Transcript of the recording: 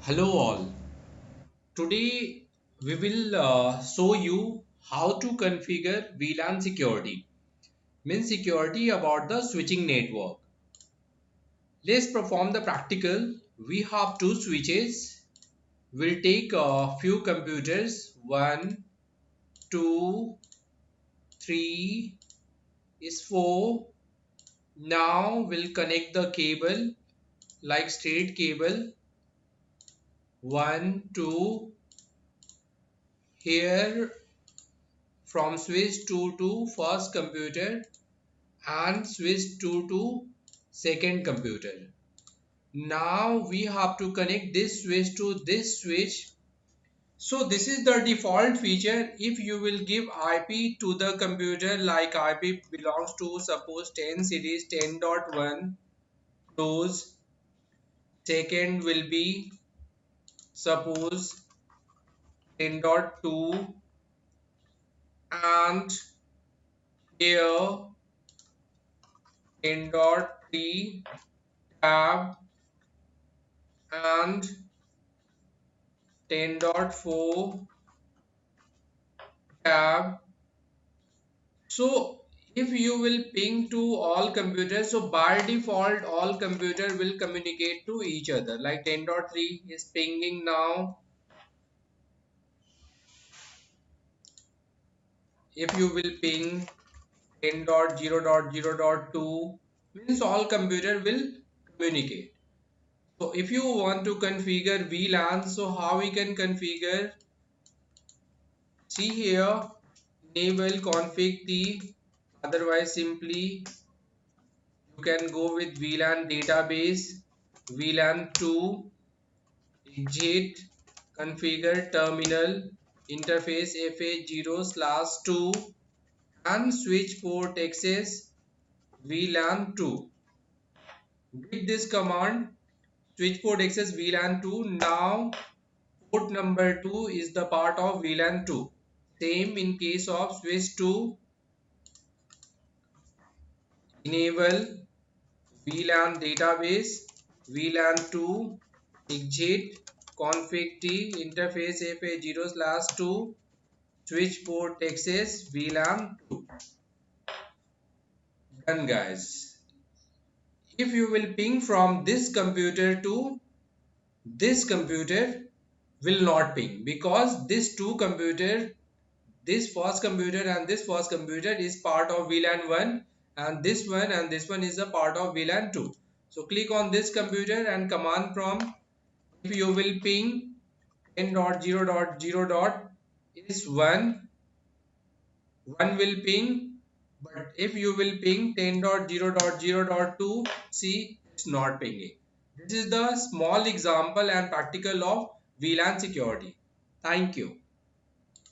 Hello all. Today we will show you how to configure Vlan security. Means security about the switching network. Let's perform the practical. We have two switches. We'll take a few computers. 1, 2, 3 is 4. Now we'll connect the cable like straight cable. 1, 2. Here from switch 2 to first computer and switch 2 to second computer. Now we have to connect this switch to this switch. So this is the default feature. If you will give IP to the computer, like IP belongs to suppose 10 series 10.1, close. Second will be suppose 10.2, and here 10.3 tab and 10.4 tab. So if you will ping to all computers, so by default all computer will communicate to each other. Like 10.3 is pinging now. If you will ping 10.0.0.2, means all computer will communicate. So if you want to configure VLAN, so how we can configure? See here, enable config T, otherwise simply you can go with VLAN database, VLAN 2, exit, configure terminal, interface FA0/2 and switch port access VLAN 2. With this command, switch port access VLAN 2. Now port number 2 is the part of VLAN 2. Same in case of switch 2, enable VLAN database, VLAN 2, exit, config T, interface FA0/2, switch port access VLAN 2. Done guys. If you will ping from this computer to this computer, will not ping, because this two computer, this first computer and this first computer is part of VLAN 1, and this one is a part of VLAN 2. So click on this computer and command prompt. If you will ping 10.0.0. is 1 will ping, but if you will ping 10.0.0.2, see, it's not pinging. This is the small example and practical of VLAN security. Thank you.